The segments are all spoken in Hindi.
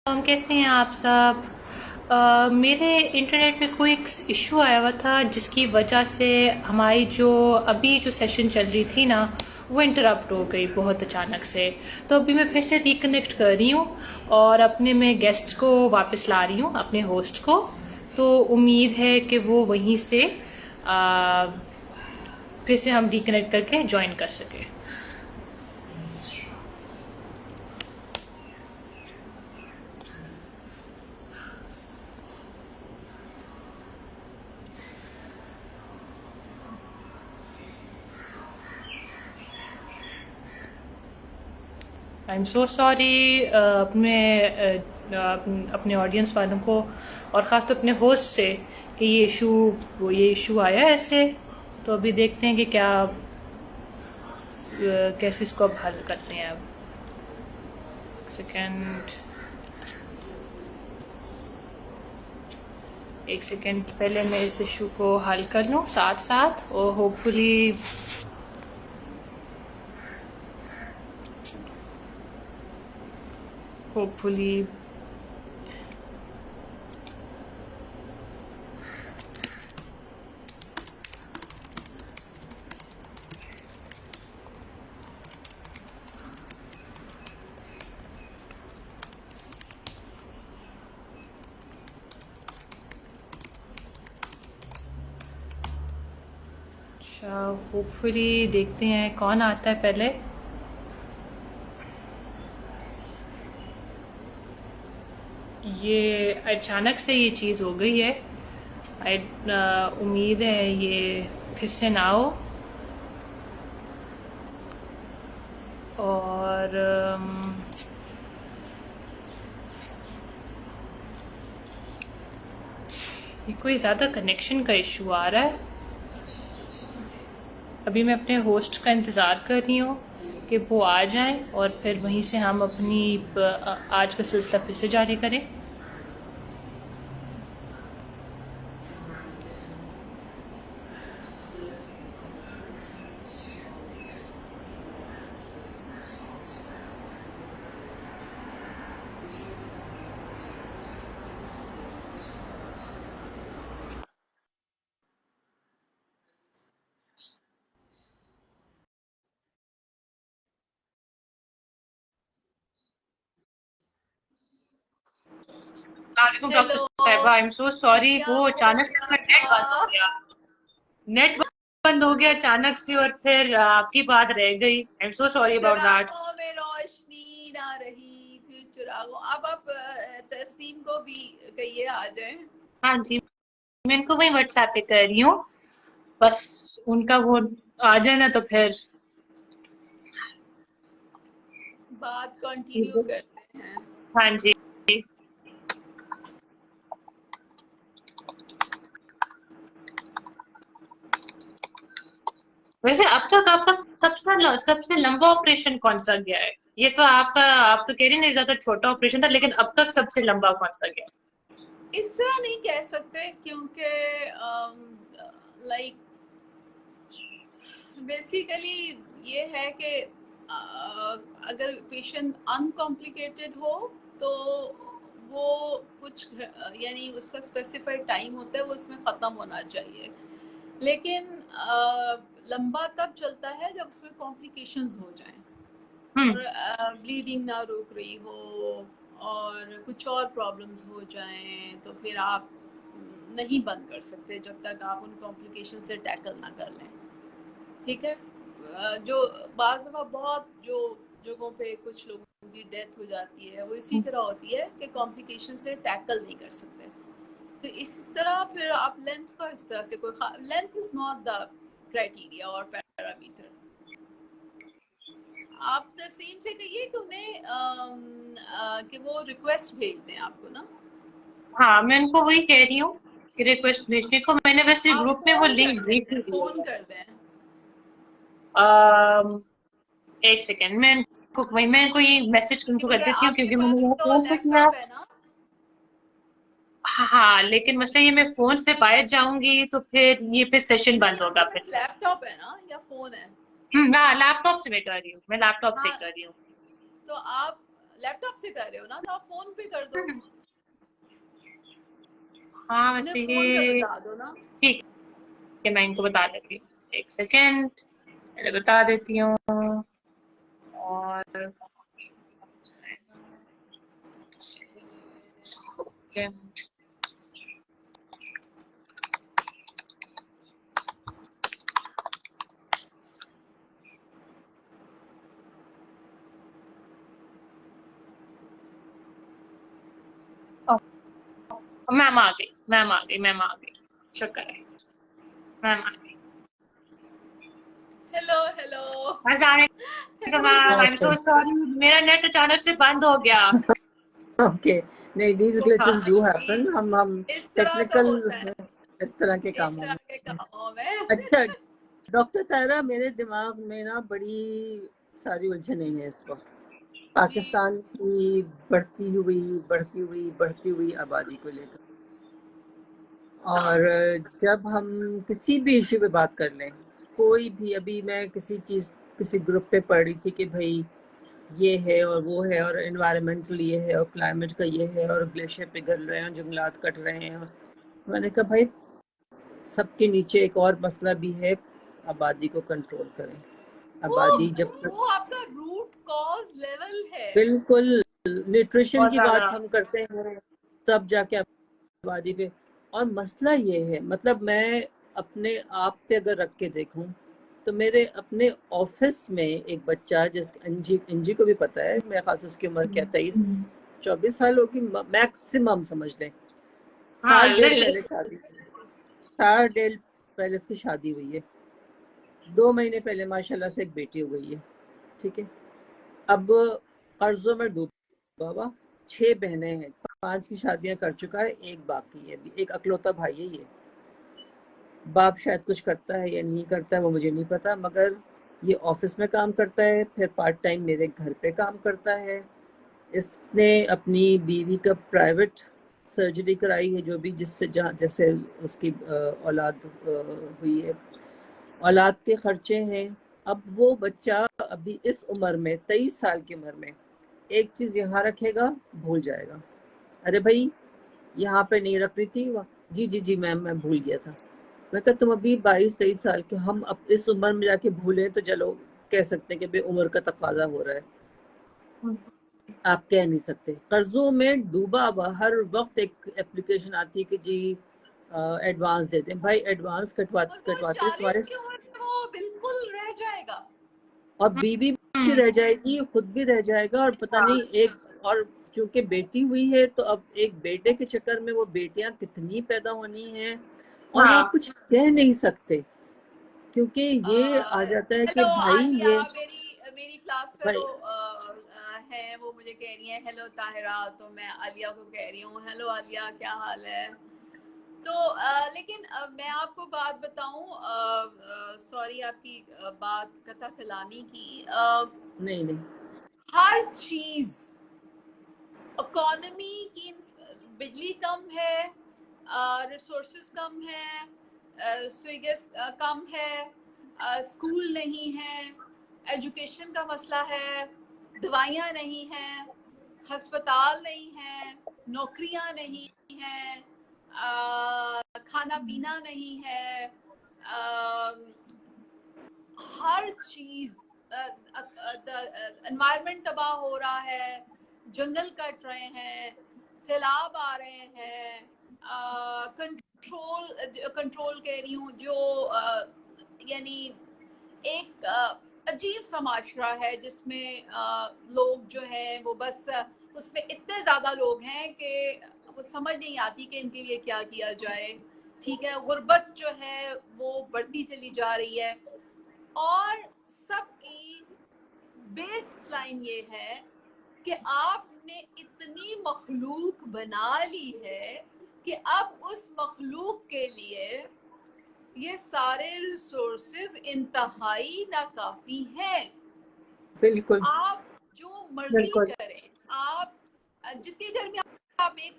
कैसे हैं आप सब। मेरे इंटरनेट में कोई इशू आया हुआ था जिसकी वजह से हमारी जो अभी जो सेशन चल रही थी ना वो इंटरप्ट हो गई बहुत अचानक से। तो अभी मैं फिर से रिकनेक्ट कर रही हूँ और अपने मैं गेस्ट को वापस ला रही हूँ, अपने होस्ट को। तो उम्मीद है कि वो वहीं से फिर से हम रिकनेक्ट करके ज्वाइन कर सके। आई एम सो सॉरी अपने ऑडियंस वालों को और ख़ास तो अपने होस्ट से कि ये इशू आया है ऐसे। तो अभी देखते हैं कि क्या कैसे इसको अब हल करते हैं। अब सेकेंड एक सेकेंड पहले मैं इस इशू को हल कर लूँ साथ साथ और होपफुली होपफुली देखते हैं कौन आता है पहले। ये अचानक से ये चीज़ हो गई है। उम्मीद है ये फिर से ना हो। और ये कोई ज़्यादा कनेक्शन का इशू आ रहा है। अभी मैं अपने होस्ट का इंतज़ार कर रही हूँ कि वो आ जाएं और फिर वहीं से हम अपनी आज का सिलसिला फिर से जारी करें। Doctor hello. साहिबा, आई एम सो सॉरी, क्या वो हो अचानक से गया मेरा नेट बंद हो था? गया। नेट बंद हो गया अचानक से और फिर आपकी बात रह गई। I am so sorry about that. चिरागों में रोशनी ना रही, फिर चिरागों। अब आप तस्नीम को भी कहिए आ जाए। हाँ जी, मैं इनको वही व्हाट्सएप पे कर रही हूँ, बस उनका वो आ जाए ना तो फिर। बात कंटिन्यू करते हैं। हाँ जी। वैसे अब तक आपका सबसे लंबा ऑपरेशन कौन सा गया है? ये तो आप तो कह रही नहीं ज्यादा छोटा ऑपरेशन था, लेकिन अब तक सबसे लंबा कौन सा गया? इस तरह नहीं कह सकते क्योंकि लाइक बेसिकली ये है कि अगर पेशेंट अनकॉम्प्लिकेटेड हो तो वो कुछ यानी उसका स्पेसिफाइड टाइम होता है, वो उसमें ख़त्म होना चाहिए। लेकिन लंबा तब चलता है जब उसमें कॉम्प्लिकेशंस हो जाएं हम्म। और ब्लीडिंग ना रुक रही हो और कुछ और प्रॉब्लम्स हो जाएं, तो फिर आप नहीं बंद कर सकते जब तक आप उन कॉम्प्लिकेशन से टैकल ना कर लें। ठीक है। जो बाज़ दफ़ा बहुत जो जगहों पे कुछ लोगों की डेथ हो जाती है वो इसी तरह होती है कि कॉम्प्लिकेशन से टैकल नहीं कर सकते। तो इसी तरह फिर आप लेंथ का इस तरह से length is not the criteria और पैरामीटर। आप तस्लीम से कहिए कि उन्हें कि वो रिक्वेस्ट भेज दें आपको ना। हाँ, मैं उनको वही कह रही हूँ कि रिक्वेस्ट भेजने को। मैंने वैसे आप ग्रुप में वो फोन कर लिंक भेज दें, दी फोन है। कर दें। एक सेकेंड, मैं इनको ये मैसेज उनको कर क्योंकि देती हूँ आपके क्योंकि मैंने पास यहाँ तो फोन पे किया। लैपटॉप है ना। हाँ हाँ, लेकिन मसला ये मैं फोन से बाहर जाऊंगी तो फिर ये फिर सेशन नहीं, बंद आपके होगा फिर। पास लैपटॉप है ना या फोन है? ना, लैपटॉप से मैं कर रही हूँ, मैं लैपटॉप से ही हाँ, कर रही हूँ। तो आप लैपटॉप से कर रहे हो ना, तो आप फोन पे कर दो, हाँ उन्हें वैसे फोन पे ये बता दो ना। ठीक है, मैं इनको बता देती हूँ, एक सेकेंड पहले बता देती हूँ। और मैम आ गई, मैम आ गई, मैम आ गई, शुक्र है मैम आ गई। हेलो हेलो जाने का hello ma'am, I am hello. So sorry, मेरा नेट अचानक से बंद हो गया। ओके, नहीं, these हाँ glitches do happen. हम इस तरह तो टेक्निकल होता है, उसमें इस तरह के इस कामों तरह में। के कामों में। अच्छा डॉक्टर तारा, मेरे दिमाग में ना बड़ी सारी उलझनें हैं इस वक्त। जी पाकिस्तान की बढ़ती हुई आबादी को लेकर, और जब हम किसी भी इशू पे बात कर लें, कोई भी, अभी मैं किसी ग्रुप पे पढ़ रही थी कि भाई ये है और वो है और एनवायरमेंटल ये है और क्लाइमेट का ये है और ग्लेशियर पिघल रहे हैं, जंगलात कट रहे हैं। मैंने कहा भाई सबके नीचे एक और मसला भी है, आबादी को कंट्रोल करें। वो आबादी जब तक, वो आपका रूट कॉज लेवल है। बिल्कुल, न्यूट्रिशन बहुत की ज्यादा। बात हम करते हैं तब जाके आबादी पे। और मसला ये है, मतलब मैं अपने आप पे अगर रख के देखूं तो मेरे अपने ऑफिस में एक बच्चा, जिस अंजी को भी पता है, मेरे ख्याल से उसकी उम्र क्या 23-24 साल होगी मैक्सिमम, समझ लें। हाँ साल डेढ़ पहले उसकी शादी हुई है, 2 महीने पहले माशाल्लाह से एक बेटी हो गई है, ठीक है। अब कर्जों में डूबा हुआ, 6 बहनें हैं, 5 की शादियां कर चुका है, एक बाकी है, अभी एक अकलौता भाई है ये। बाप शायद कुछ करता है या नहीं करता है वो मुझे नहीं पता, मगर ये ऑफिस में काम करता है, फिर पार्ट टाइम मेरे घर पे काम करता है। इसने अपनी बीवी का प्राइवेट सर्जरी कराई है, जो भी जिससे जहाँ जैसे उसकी औलाद हुई है, औलाद के खर्चे हैं। अब वो बच्चा अभी इस उम्र में, 23 साल की उम्र में, एक चीज़ यहाँ रखेगा, भूल जाएगा। अरे भाई यहाँ पे नहीं रखनी थी, जी जी जी मैम मैं भूल गया था। मैं कहा तुम अभी 22-23 साल के, हम अब इस उम्र में जाके भूले तो चलो कह सकते हैं कि भाई उम्र का तकाजा हो रहा है, आप कह नहीं सकते। कर्जों में डूबा हुआ, हर वक्त एक एप्लीकेशन आती है कि जी एडवांस देते हैं। भाई एडवांस और वो कटवाते 40 तुम्हारे, की उम्र में वो बिल्कुल रह जाएगा। और बीवी भी रह जाएगी, खुद भी रह जाएगा, और पता नहीं एक और, चूंकि बेटी हुई है तो अब एक बेटे के चक्कर में वो बेटियां कितनी पैदा होनी हैं, और आप कुछ कह नहीं सकते, क्योंकि ये आ जाता है कि हेलो भाई आलिया, ये मेरी क्लास भाई फेलो है, वो मुझे कह रही है हेलो ताहिरा, तो मैं आलिया को कह रही हूँ हेलो आलिया क्या हाल है। तो लेकिन मैं आपको बात बताऊं, सॉरी आपकी बात कथा कलामी की, नहीं नहीं, हर चीज इकोनॉमी की, बिजली कम है, रिसोर्सेज कम है, स्विगेस कम है, स्कूल नहीं है, एजुकेशन का मसला है, दवाइयाँ नहीं हैं, अस्पताल नहीं है, नौकरियाँ नहीं हैं, खाना पीना नहीं है, हर चीज, एनवायरनमेंट तबाह हो रहा है, जंगल कट रहे हैं, सैलाब आ रहे हैं, कंट्रोल कह रही हूँ जो यानी एक अजीब सा माशरा है जिसमें लोग जो हैं वो बस उसमें इतने ज़्यादा लोग हैं कि वो समझ नहीं आती कि इनके लिए क्या किया जाए। ठीक है, गुर्बत जो है वो बढ़ती चली जा रही है, और सबकी बेस लाइन ये है कि आपने इतनी मखलूक बना ली है कि अब उस मखलूक के लिए ये सारे रिसोर्सेज इंतहाई नाकाफी हैं। बिल्कुल आप जो मर्जी करें, आप जितनी देर में आप एक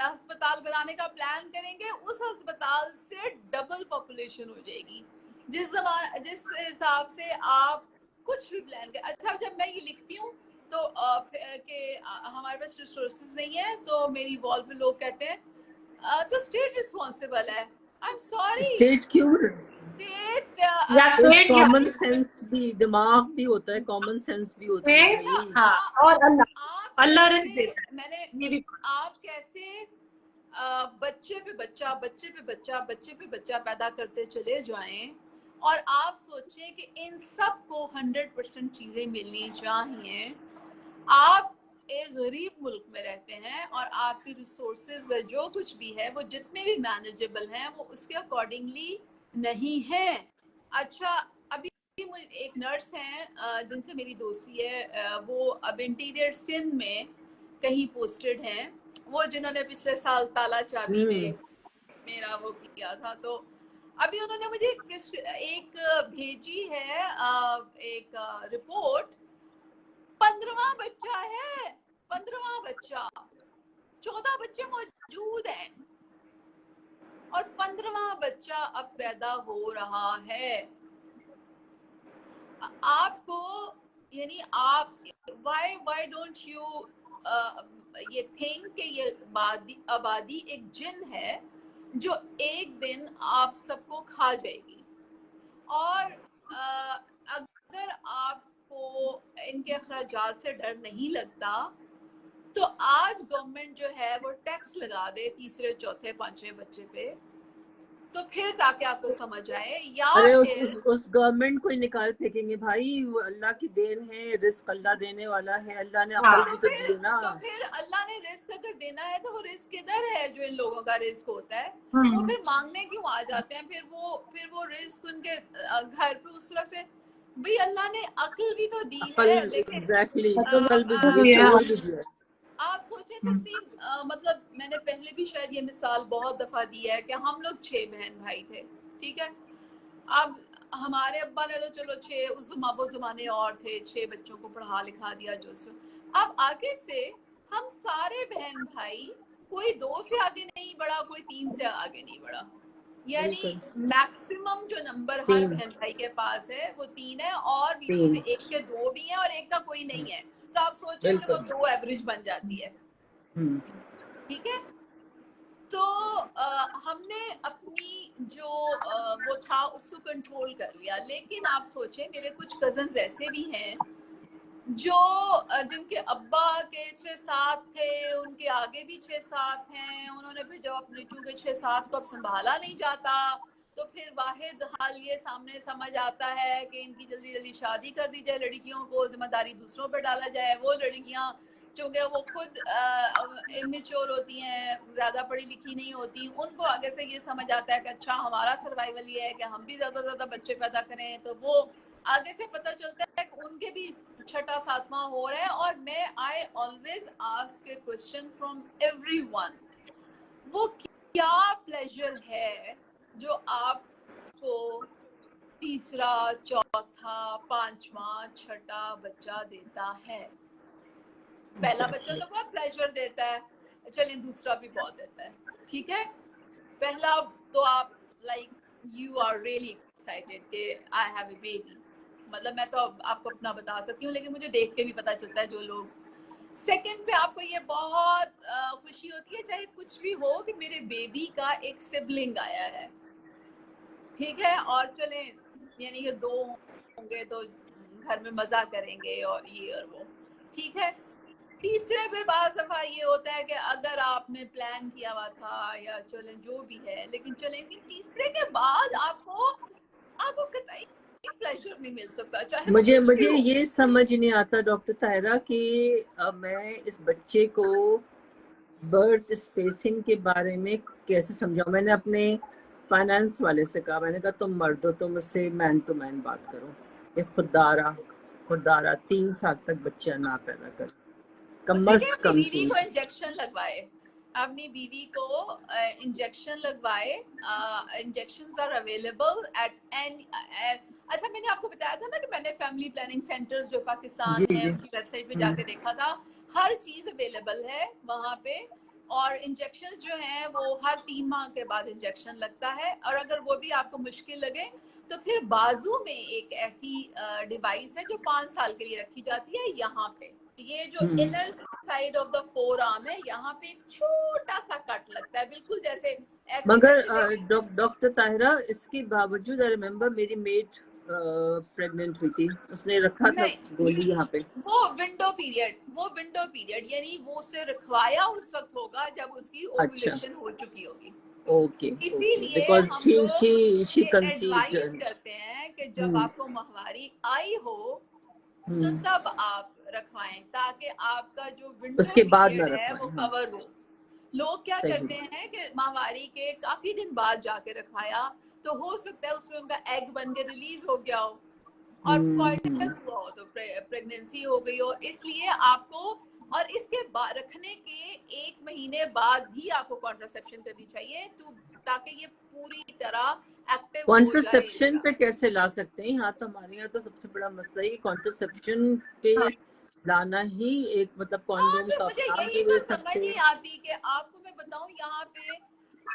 अस्पताल बनाने का प्लान करेंगे, उस अस्पताल से डबल पॉपुलेशन हो जाएगी। जिस हिसाब से आप कुछ भी प्लान करें। अच्छा, जब मैं ये लिखती हूँ तो हमारे पास रिसोर्सेज नहीं है, तो मेरी वॉल पे लोग कहते हैं तो स्टेट रिस्पॉन्सिबल है। आई एम सॉरी, स्टेट क्यों? स्टेट या स्टेट या कॉमन सेंस भी, दिमाग भी होता है, कॉमन सेंस भी होती है स्टेट, भाई। हाँ, और अल्लाह आप अल्लाह कैसे, रिस्क देता है, मैंने ये भी आप कैसे बच्चे पे बच्चा बच्चे पे बच्चा बच्चे पे बच्चा पैदा करते चले जाएं और आप सोचें कि इन सब को 100% चीजें मिलनी चाहिए। आप एक गरीब मुल्क में रहते हैं और आपके रिसोर्सेज जो कुछ भी है वो जितने भी मैनेजेबल हैं वो उसके अकॉर्डिंगली नहीं हैं। अच्छा, अभी एक नर्स हैं जिनसे मेरी दोस्ती है, वो अब इंटीरियर सिंध में कहीं पोस्टेड हैं, वो जिन्होंने पिछले साल ताला चाबी में मेरा वो किया था। तो अभी उन्होंने मुझे एक भेजी है एक रिपोर्ट, 15वां बच्चा है, 15वां बच्चा, 14 बच्चे मौजूद हैं और 15वां बच्चा अब पैदा हो रहा है। आपको यानी आप why don't you ये थिंक कि ये आबादी एक जिन है जो एक दिन आप सबको खा जाएगी। और अगर आपको इनके अखराजात से डर नहीं लगता तो आज गवर्नमेंट जो है वो टैक्स लगा दे तीसरे चौथे पांचवें बच्चे पे, तो फिर ताकि आपको समझ आए। या अरे फिर उस गवर्नमेंट को ही निकाल फेंकेंगे भाई, वो अल्लाह की देन है, रिस्क अल्लाह देने वाला है, अल्लाह ने अकल भी तो दी है ना। तो फिर अल्लाह ने रिस्क अगर देना है तो वो रिस्क किधर है जो इन लोगों का रिस्क होता है? वो फिर मांगने क्यों आ जाते हैं? फिर वो रिस्क उनके घर पे उस तरह से, भाई अल्लाह ने अकल भी तो दी है। लेकिन एग्जैक्टली, अकल भी दिया। आप सोचे तस्लीम, मतलब मैंने पहले भी शायद ये मिसाल बहुत दफा दी है कि हम लोग 6 बहन भाई थे, ठीक है। अब हमारे अब्बा ने तो चलो 6 वो जमाने और थे, 6 बच्चों को पढ़ा लिखा दिया जो सो। अब आगे से हम सारे बहन भाई, कोई 2 से आगे नहीं बढ़ा, कोई 3 से आगे नहीं बढ़ा, यानी मैक्सिमम जो नंबर हर बहन भाई के पास है वो 3 है और बीच से एक के 2 भी हैं और एक का कोई नहीं है। तो आप सोचें कि वो 2 एवरेज बन जाती है, ठीक है। तो हमने अपनी जो वो था उसको कंट्रोल कर लिया। लेकिन आप सोचें मेरे कुछ कजन्स ऐसे भी हैं जो जिनके अब्बा के 6-7 थे, उनके आगे भी 6-7 हैं, उन्होंने फिर जब अपने चूंकि 6-7 को अब संभाला नहीं जाता तो फिर वाहिद हाल ये सामने समझ आता है कि इनकी जल्दी जल्दी शादी कर दी जाए, लड़कियों को जिम्मेदारी दूसरों पर डाला जाए। वो लड़कियां चूंकि वो खुद इमेच्योर होती हैं, ज्यादा पढ़ी लिखी नहीं होती, उनको आगे से ये समझ आता है कि अच्छा हमारा सर्वाइवल ये है कि हम भी ज्यादा ज्यादा बच्चे पैदा करें। तो वो आगे से पता चलता है कि उनके भी 6वां हो रहा है। और मैं I always ask A question from everyone, वो क्या प्लेजर है जो आपको तीसरा, चौथा, 5वां, 6वां बच्चा देता है? पहला बच्चा तो बहुत प्लेजर देता है, चलिए दूसरा भी बहुत देता है, ठीक है। पहला तो आप like you are really excited कि आई हैव ए बेबी, मतलब मैं तो आपको अपना बता सकती हूँ, लेकिन मुझे देख के भी पता चलता है जो लोग। सेकंड पे आपको ये बहुत खुशी होती है चाहे कुछ भी हो कि मेरे बेबी का एक सिबलिंग आया है, ठीक है। और चले यानी कि 2 होंगे तो घर में मजा करेंगे और ये और वो, ठीक है। तीसरे पे बात दफा ये होता है कि अगर आपने प्लान किया हुआ था या चले जो भी है, लेकिन चले तीसरे के बाद आपको कतई प्लेजर नहीं मिल सकता, चाहे मुझे ये समझ नहीं आता डॉक्टर तायरा कि मैं इस बच्चे को बर्थ स्पेसिंग के बारे में कैसे समझाऊं। मैंने अपने फाइनेंस वाले से कहा, मैंने कहा तुम मर्द हो तो मुझसे मैन टू मैन बात करो, ये खुदारा 3 साल तक बच्चा ना पैदा कर, कम से कम बीवी को इंजेक्शन लगवाए, अपनी बीवी को इंजेक्शन लगवाए। Injections are available at any. अच्छा, मैंने आपको बताया था ना कि मैंने फैमिली प्लानिंग सेंटर्स जो पाकिस्तान है उनकी वेबसाइट पे जाके देखा था, हर चीज अवेलेबल है वहाँ पे। और इंजेक्शंस जो हैं वो हर 3 माह के बाद इंजेक्शन लगता है। और अगर वो भी आपको मुश्किल लगे तो फिर बाजू में एक ऐसी डिवाइस है जो 5 साल के लिए रखी जाती है यहाँ पे, ये जो inner side of the four arm है, यहाँ पे एक छोटा सा कट लगता है, बिल्कुल जैसे ऐसे मगर जैसे डॉक्टर ताहिरा, इसके बावजूद आई रिमेम्बर मेरी मेड प्रेग्नेंट हुई थी, उसने रखा था नहीं, गोली यहाँ पे। वो विंडो पीरियड यानी वो उसे रखवाया उस वक्त होगा जब उसकी अच्छा, ओव्यूलेशन हो चुकी होगी। ओके ओके, इसीलिए बिकॉज हम शी लोग शी शी ये कंसीव्ड। एडवाइस करते हैं कि जब आपको माहवारी आई हो तो तब आप रखवाएं, ताकि आपका जो विंडो उसके बाद ना पीरियड है वो रखवाएं। कवर हो। लोग क्या सही। करते हैं कि माहवारी के काफी दिन बाद जाके रखवाया, तो हो सकता है उसमें उनका एग बन के रिलीज हो गया हो और कॉइटस हुआ हो, तो प्रेगनेंसी हो गई हो। इसलिए आपको, और इसके बाद रखने के 1 महीने बाद भी आपको कॉन्ट्रासेप्शन करनी चाहिए, ताकि ये पूरी तरह एक्टिव हो जाए कॉन्ट्रासेप्शन इसका। पे कैसे ला सकते हैं? यहाँ तो हमारे यहाँ तो सबसे बड़ा मसला है कॉन्ट्रासेप्शन पे लाना ही एक, मतलब हाँ, कॉन्डोम तो का मुझे आप यही नहीं तो ले समझ सकते। नहीं आती कि आपको मैं बताऊं, यहाँ पे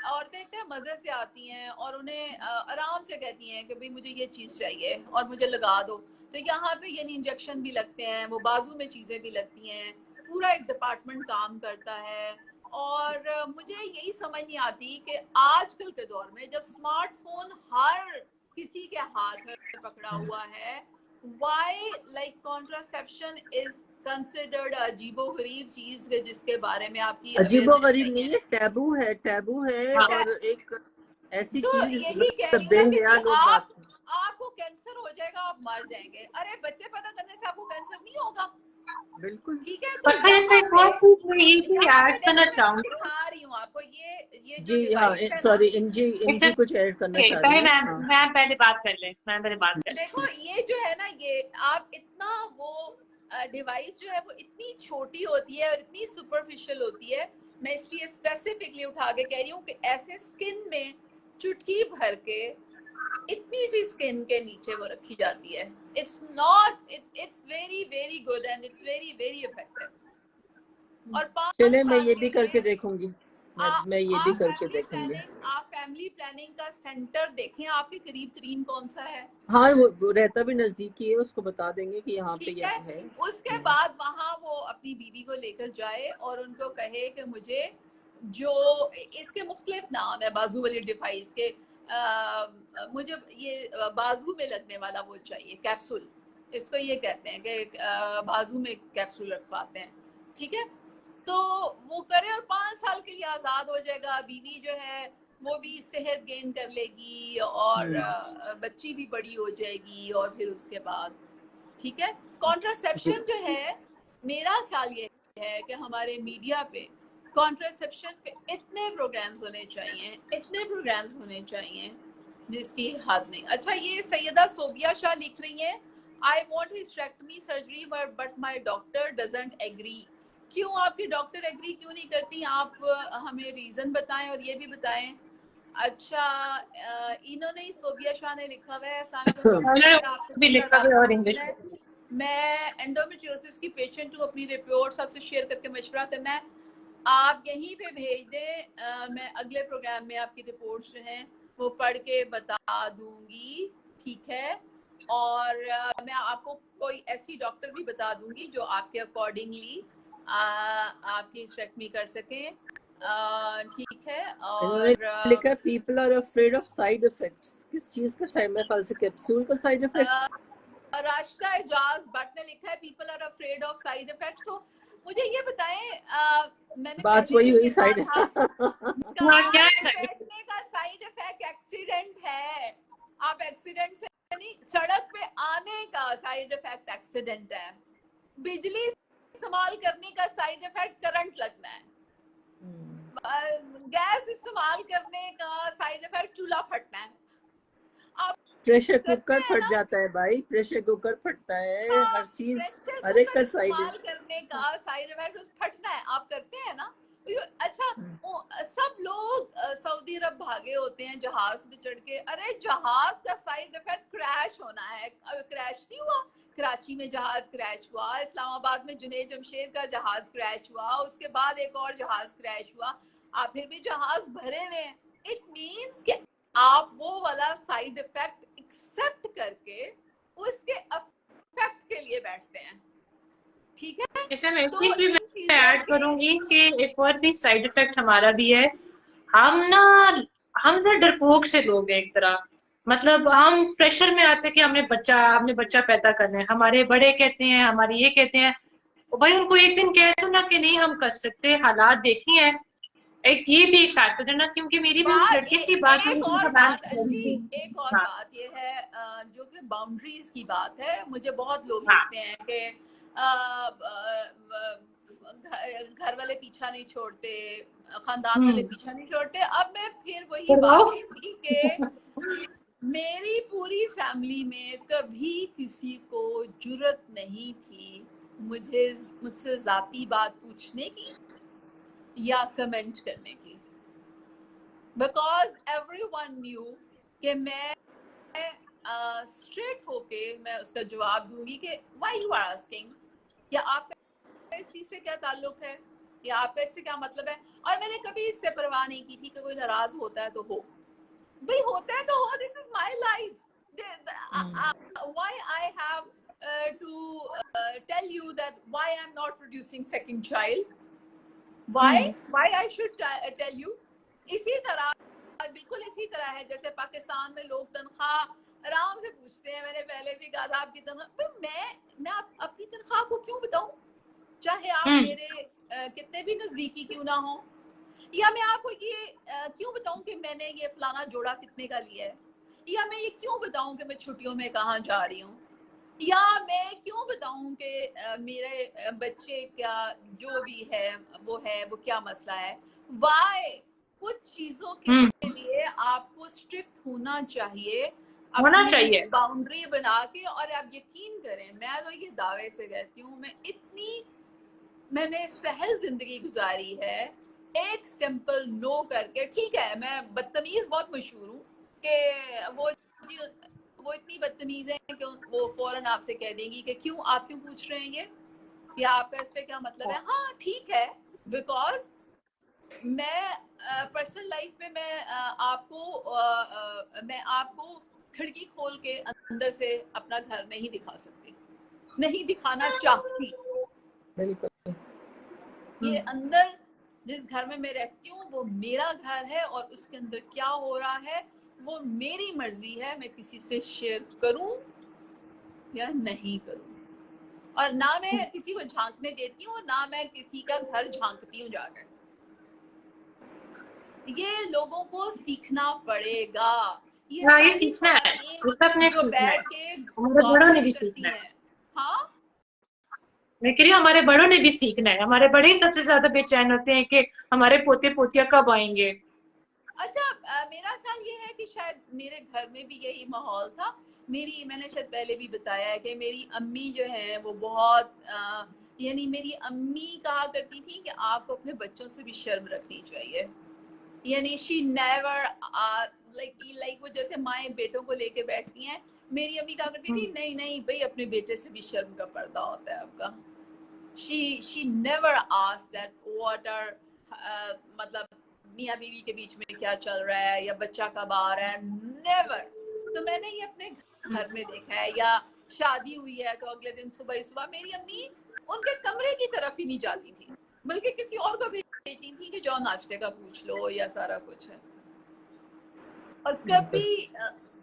औरतें इतने मजे से आती हैं और उन्हें आराम से कहती हैं कि भाई मुझे ये चीज चाहिए और मुझे लगा दो। तो यहाँ पे यानी इंजेक्शन भी लगते हैं, वो बाजू में चीजें भी लगती हैं, पूरा एक डिपार्टमेंट काम करता है। और मुझे यही समझ नहीं आती कि आजकल के दौर में जब स्मार्टफोन हर किसी के हाथ में पकड़ा हुआ है, why like contraception is considered अजीबोगरीब चीज जिसके बारे में आपकी अजीबोगरीब अवेयरनेस नहीं है, टैबू है हाँ। और एक ऐसी तो चीज यही कह मतलब रही हूँ ना कि बेहया जी लोग बात। आपको कैंसर हो जाएगा, आप मर जाएंगे। अरे बच्चे पैदा करने से आपको कैंसर नहीं होगा, बिल्कुल। ठीक है? तो पर फिर इसमें एक और चीज मैं ये भी ऐड करना देखिए, मैं चाहूंगी। दिखा रही हूँ आपको ये जो जी हाँ, डिवाइस है ना, सॉरी इंजी कुछ ऐड करना चाह रही पहले है। मैं पहले बात कर ले, मैं पहले बात कर देखो ये जो है ना, ये आप इतना वो डिवाइस जो है वो इतनी छोटी होती है और इतनी सुपरफिशियल होती है। मैं इसलिए स्पेसिफिकली उठा के कह रही हूँ कि ऐसे स्किन में चुटकी भर के इतनी सी स्किन के नीचे वो रखी जाती है। It's very very good and it's very very effective. और 5 चले, मैं साल ये के भी करके लिए देखूंगी, मैं ये भी करके देखूंगी। आप फैमिली प्लानिंग का सेंटर देखें, आपके करीब तरीन कौन सा है। हाँ, वो रहता भी नजदीकी है, उसको बता देंगे कि यहाँ पे ठीक ये है, है। उसके बाद वहां वो अपनी बीवी को लेकर जाए और उनको कहे कि मुझे जो इसके मुख्तलिफ नाम है बाजू वाले डिवाइस के, मुझे ये बाजू में लगने वाला वो चाहिए, कैप्सूल इसको ये कहते हैं कि बाजू में कैप्सूल रखवाते हैं, ठीक है? तो वो करे और 5 साल के लिए आजाद हो जाएगा। बीवी जो है वो भी सेहत गेन कर लेगी और बच्ची भी बड़ी हो जाएगी। और फिर उसके बाद ठीक है, कॉन्ट्रासेप्शन जो है, मेरा ख्याल ये है कि हमारे मीडिया पे कॉन्ट्रासेप्शन पे इतने प्रोग्राम्स होने चाहिए जिसकी हद नहीं। अच्छा, ये सैयदा सोबिया शाह लिख रही हैं, I want hysterectomy surgery but my doctor doesn't agree. क्यों आपकी डॉक्टर एग्री क्यों नहीं करती? आप हमें रीजन बताएं और ये भी बताएं। अच्छा, इन्होंने सोबिया शाह ने लिखा हुआ है, भी लिखा हुआ है और इंग्लिश में। मैं एंडोमेट्रियोसिस की पेशेंट हूँ, अपनी रिपोर्ट आपसे शेयर करके मशवरा करना है, आप यहीं पे भेज दें। मैं अगले प्रोग्राम में आपकी रिपोर्ट्स जो हैं वो पढ़ के बता दूंगी, ठीक है? और मैं आपको कोई ऐसी डॉक्टर भी बता दूंगी जो आपके अकॉर्डिंगली आपकी हिस्टेरेक्टमी कर सकें, ठीक है? और लिखा people are afraid of side effects. किस चीज का साइड, मेरे ख्याल से कैप्सूल का साइड इफेक्ट। राशिदा एजाज भट्ट ने लिखा है people are afraid of side effects. तो मुझे ये बताएं, मैंने बात पहले वही भी साइड कहा था, क्या कार है बैठने का साइड इफेक्ट एक्सीडेंट है। आप एक्सीडेंट से नहीं, सड़क पे आने का साइड इफेक्ट एक्सीडेंट है। बिजली इस्तेमाल करने का साइड इफेक्ट करंट लगना है। गैस इस्तेमाल करने का साइड इफेक्ट चूल्हा फटना है। आप प्रेशर कुकर फट जाता है भाई, प्रेशर कुकर फटता है, हर चीज हर एक का साइड करने का साइड इफेक्ट फटना है। आप करते हैं ना? अच्छा, सब लोग सऊदी अरब भागे होते हैं जहाज में चढ़ के। अरे जहाज का साइड इफेक्ट क्रैश होना है। क्रैश नहीं हुआ, कराची में जहाज क्रैश हुआ, इस्लामाबाद में जुनैद जमशेद का जहाज क्रैश हुआ, उसके बाद एक और जहाज क्रैश हुआ। आप फिर भी जहाज भरे हुए हैं। इट मीन्स कि आप वो वाला साइड इफेक्ट एक्सेप्ट करके उसके इफेक्ट के लिए बैठते हैं, ठीक है? इसमें मैं एक तो चीज भी इन मैं चीजों ऐड के करूंगी कि एक और भी साइड इफेक्ट हमारा भी है। हम ना हमसे डरपोक से लोग हैं एक तरह। मतलब हम प्रेशर में आते हैं कि हमने बच्चा पैदा करना है। हमारे बड़े कहते हैं, हमारे ये कहते हैं। ओ भाई, उनको एक दिन कह दो ना कि नहीं हम कर सकते, हालात देखी हैं। एक ये भी एक फैक्टर है ना, क्योंकि मेरी भी उस लड़के से बात हुई एक थी और जो बात मैम अंजी, एक और हाँ बात ये है जो कि बाउंड्रीज की बात है। मुझे बहुत लोग हाँ लिखते हैं कि घर वाले पीछा नहीं छोड़ते, खानदान वाले पीछा नहीं छोड़ते। अब मैं फिर वही करवाओ। बात की कि मेरी पूरी फैमिली में कभी किसी को जुर्रत नहीं थी मुझसे जाती बात पूछने की या कमेंट करने की, बिकॉज एवरीवन न्यू कि मैं स्ट्रेट होके मैं उसका जवाब दूंगी कि व्हाई यू आर आस्किंग, या आपका इस चीज से क्या ताल्लुक है, या आपका इससे क्या मतलब है। और मैंने कभी इससे परवाह नहीं की थी कि कोई नाराज होता है तो हो, भाई होता है तो हो, this is my life. Why I have to tell you that why I'm not producing second child, why I should tell you। इसी तरह बिल्कुल इसी तरह है जैसे पाकिस्तान में लोग तनख्वाह आराम से पूछते हैं। मैंने पहले भी कहा था आपकी तनख्वाह, मैं अपनी तनख्वाह को क्यों बताऊं, चाहे आप मेरे कितने भी नजदीकी क्यों ना हो। या मैं आपको ये क्यों बताऊं कि मैंने ये फलाना जोड़ा कितने का लिया है, या मैं ये क्यों बताऊं कि मैं छुट्टियों में कहाँ जा रही हूँ, या मैं क्यों बताऊं कि मेरे बच्चे क्या जो भी है वो क्या मसला है। वाई, कुछ चीजों के लिए आपको स्ट्रिक्ट होना चाहिए, होना अपनी चाहिए। बाउंड्री बना के। और आप यकीन करें, मैं तो ये दावे से कहती हूँ, मैंने सहल जिंदगी गुजारी है एक सिंपल नो करके। ठीक है, मैं बदतमीज बहुत मशहूर हूँ कि वो इतनी बदतमीज है कि वो फौरन आपसे कह देंगी कि क्यों, आप क्यों पूछ रहे हैं ये, या आपका इससे क्या मतलब है। हाँ ठीक है, बिकॉज मैं पर्सनल लाइफ में मैं आपको खिड़की खोल के अंदर से अपना घर नहीं दिखा सकती, नहीं दिखाना चाहती। बिल्कुल। ये अंदर जिस घर में मैं रहती हूँ वो मेरा घर है, और उसके अंदर क्या हो रहा है वो मेरी मर्जी है, मैं किसी से शेयर करूं या नहीं करूं। और ना मैं किसी को झांकने देती हूँ, ना मैं किसी का घर झांकती हूँ जाकर। ये लोगों को सीखना पड़ेगा। ये हाँ, ये सारी सीखना है, ये खवातीन सबने जो सीखना है। बैठ के हमारे बड़ों ने गॉसिप भी करती सीखना है। हैं, हाँ मैं कह रही हूँ हमारे बड़ों ने भी सीखना है। हमारे बड़े ही सबसे ज्यादा बेचैन होते हैं कि हमारे पोते पोतियां कब आएंगे। अच्छा, मेरा ख्याल ये है कि शायद मेरे घर में भी यही माहौल था। मैंने शायद पहले भी बताया है कि मेरी अम्मी जो है वो बहुत यानी मेरी अम्मी कहा करती थी कि आपको अपने बच्चों से भी शर्म रखनी चाहिए। यानी शी नेवर लाइक वो जैसे माएँ बेटों को लेके बैठती हैं, मेरी अम्मी कहा करती थी नहीं नहीं भाई, अपने बेटे से भी शर्म का पर्दा होता है आपका। she never asked that what are मतलब मियाँ बीवी के बीच में क्या चल रहा है या बच्चा कब आ रहा है, नेवर। तो मैंने ये अपने घर में देखा है। या शादी हुई है तो अगले दिन सुबह ही सुबह मेरी अम्मी उनके कमरे की तरफ ही नहीं जाती थी, बल्कि किसी और को भेजती थी कि जाओ नाश्ते का पूछ लो या सारा कुछ है। और कभी